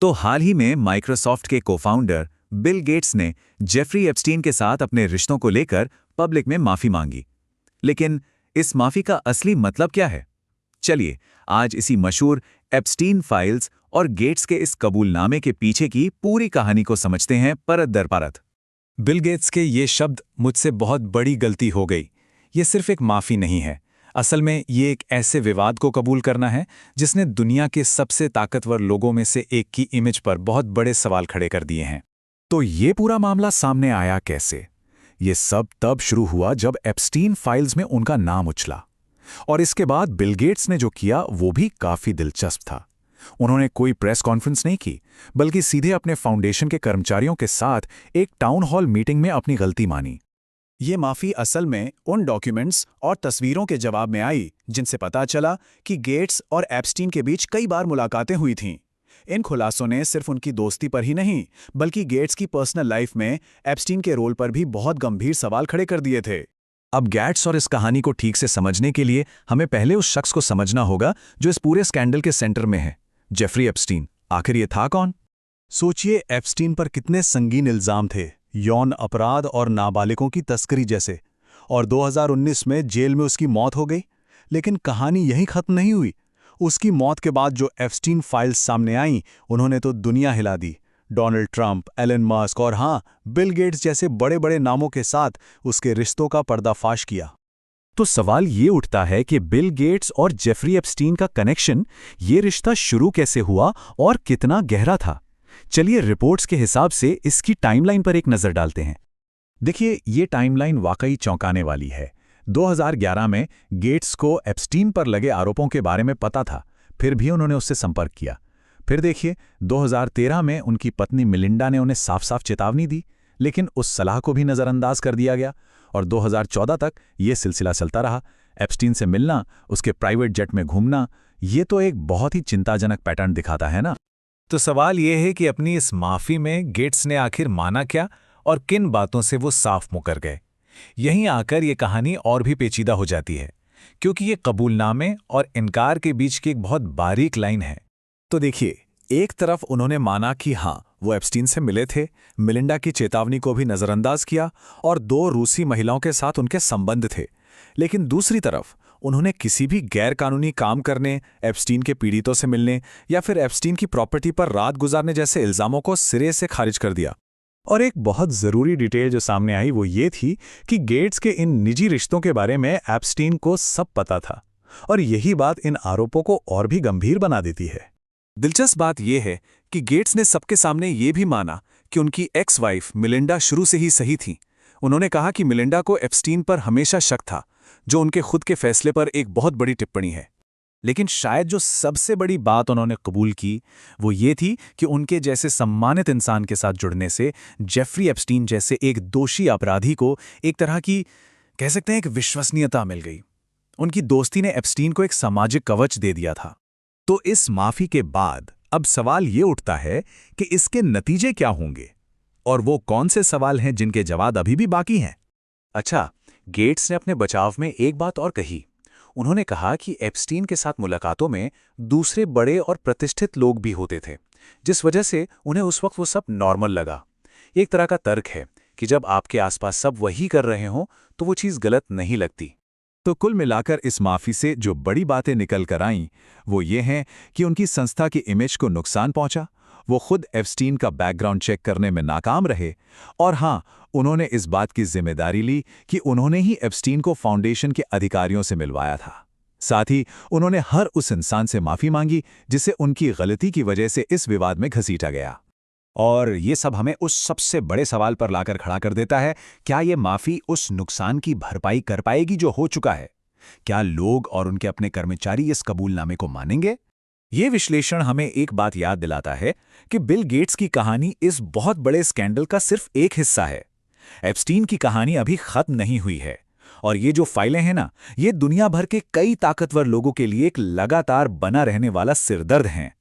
तो हाल ही में माइक्रोसॉफ्ट के को-फाउंडर बिल गेट्स ने जेफरी एप्स्टीन के साथ अपने रिश्तों को लेकर पब्लिक में माफी मांगी। लेकिन इस माफी का असली मतलब क्या है? चलिए आज इसी मशहूर एप्स्टीन फाइल्स और गेट्स के इस कबूलनामे के पीछे की पूरी कहानी को समझते हैं परत दर परत। बिल गेट्स के ये शब्द मुझसे बहुत बड़ी गलती हो गई। ये सिर्फ एक माफ़ी नहीं है। असल में ये एक ऐसे विवाद को कबूल करना है जिसने दुनिया के सबसे ताकतवर लोगों में से एक की इमेज पर बहुत बड़े सवाल खड़े कर दिए हैं। तो ये पूरा मामला सामने आया कैसे? ये सब तब शुरू हुआ जब एप्स्टीन फाइल्स में उनका नाम उछला। और इसके बाद बिल गेट्स ने जो किया वो भी काफी दिलचस्प था। उन्होंने कोई प्रेस कॉन्फ्रेंस नहीं की, बल्कि सीधे अपने फाउंडेशन के कर्मचारियों के साथ एक टाउन हॉल मीटिंग में अपनी गलती मानी। ये माफ़ी असल में उन डॉक्यूमेंट्स और तस्वीरों के जवाब में आई जिनसे पता चला कि गेट्स और एप्स्टीन के बीच कई बार मुलाकातें हुई थीं। इन खुलासों ने सिर्फ उनकी दोस्ती पर ही नहीं, बल्कि गेट्स की पर्सनल लाइफ में एप्स्टीन के रोल पर भी बहुत गंभीर सवाल खड़े कर दिए थे। अब गेट्स और इस कहानी को ठीक से समझने के लिए हमें पहले उस शख्स को समझना होगा जो इस पूरे स्कैंडल के सेंटर में है, जेफरी एप्स्टीन। आखिर ये था कौन? सोचिए, एप्स्टीन पर कितने संगीन इल्जाम थे, यौन अपराध और नाबालिगों की तस्करी जैसे। और 2019 में जेल में उसकी मौत हो गई। लेकिन कहानी यहीं खत्म नहीं हुई। उसकी मौत के बाद जो एप्स्टीन फाइल्स सामने आईं, उन्होंने तो दुनिया हिला दी। डोनाल्ड ट्रंप, एलन मस्क और हाँ, बिल गेट्स जैसे बड़े बड़े नामों के साथ उसके रिश्तों का पर्दाफाश किया। तो सवाल ये उठता है कि बिल गेट्स और जेफरी एप्स्टीन का कनेक्शन, ये रिश्ता शुरू कैसे हुआ और कितना गहरा था? चलिए रिपोर्ट्स के हिसाब से इसकी टाइमलाइन पर एक नज़र डालते हैं। देखिए, ये टाइमलाइन वाकई चौंकाने वाली है। 2011 में गेट्स को एप्स्टीन पर लगे आरोपों के बारे में पता था, फिर भी उन्होंने उससे संपर्क किया। फिर देखिए, 2013 में उनकी पत्नी मिलिंडा ने उन्हें साफ साफ चेतावनी दी, लेकिन उस सलाह को भी नज़रअंदाज कर दिया गया। और 2014 तक ये सिलसिला चलता रहा। एप्स्टीन से मिलना, उसके प्राइवेट जेट में घूमना, ये तो एक बहुत ही चिंताजनक पैटर्न दिखाता है ना। तो सवाल यह है कि अपनी इस माफ़ी में गेट्स ने आखिर माना क्या और किन बातों से वो साफ मुकर गए। यहीं आकर ये कहानी और भी पेचीदा हो जाती है, क्योंकि ये कबूलनामे और इनकार के बीच की एक बहुत बारीक लाइन है। तो देखिए, एक तरफ उन्होंने माना कि हाँ, वो एप्स्टीन से मिले थे, मिलिंडा की चेतावनी को भी नज़रअंदाज किया और 2 रूसी महिलाओं के साथ उनके संबंध थे। लेकिन दूसरी तरफ उन्होंने किसी भी गैरकानूनी काम करने, एप्स्टीन के पीड़ितों से मिलने या फिर एप्स्टीन की प्रॉपर्टी पर रात गुजारने जैसे इल्ज़ामों को सिरे से खारिज कर दिया। और एक बहुत ज़रूरी डिटेल जो सामने आई वो ये थी कि गेट्स के इन निजी रिश्तों के बारे में एप्स्टीन को सब पता था। और यही बात इन आरोपों को और भी गंभीर बना देती है। दिलचस्प बात यह है कि गेट्स ने सबके सामने ये भी माना कि उनकी एक्स वाइफ मिलिंडा शुरू से ही सही थी। उन्होंने कहा कि मिलिंडा को एप्स्टीन पर हमेशा शक था, जो उनके खुद के फैसले पर एक बहुत बड़ी टिप्पणी है। लेकिन शायद जो सबसे बड़ी बात उन्होंने कबूल की वो ये थी कि उनके जैसे सम्मानित इंसान के साथ जुड़ने से जेफरी एप्स्टीन जैसे एक दोषी अपराधी को एक तरह की, कह सकते हैं, एक विश्वसनीयता मिल गई। उनकी दोस्ती ने एप्स्टीन को एक सामाजिक कवच दे दिया था। तो इस माफी के बाद अब सवाल ये उठता है कि इसके नतीजे क्या होंगे, और वो कौन से सवाल हैं जिनके जवाब अभी भी बाकी हैं। अच्छा, गेट्स ने अपने बचाव में एक बात और कही। उन्होंने कहा कि एप्स्टीन के साथ मुलाकातों में दूसरे बड़े और प्रतिष्ठित लोग भी होते थे, जिस वजह से उन्हें उस वक्त वो सब नॉर्मल लगा। एक तरह का तर्क है कि जब आपके आसपास सब वही कर रहे हों तो वो चीज़ गलत नहीं लगती। तो कुल मिलाकर इस माफी से जो बड़ी बातें निकल कर आईं वो ये हैं कि उनकी संस्था की इमेज को नुकसान पहुंचा, वो खुद एप्स्टीन का बैकग्राउंड चेक करने में नाकाम रहे, और हाँ, उन्होंने इस बात की जिम्मेदारी ली कि उन्होंने ही एप्स्टीन को फाउंडेशन के अधिकारियों से मिलवाया था। साथ ही उन्होंने हर उस इंसान से माफी मांगी जिसे उनकी गलती की वजह से इस विवाद में घसीटा गया। और ये सब हमें उस सबसे बड़े सवाल पर लाकर खड़ा कर देता है, क्या ये माफी उस नुकसान की भरपाई कर पाएगी जो हो चुका है? क्या लोग और उनके अपने कर्मचारी इस कबूलनामे को मानेंगे? ये विश्लेषण हमें एक बात याद दिलाता है कि बिल गेट्स की कहानी इस बहुत बड़े स्कैंडल का सिर्फ एक हिस्सा है। एप्स्टीन की कहानी अभी खत्म नहीं हुई है, और ये जो फाइलें हैं ना, ये दुनिया भर के कई ताकतवर लोगों के लिए एक लगातार बना रहने वाला सिरदर्द हैं।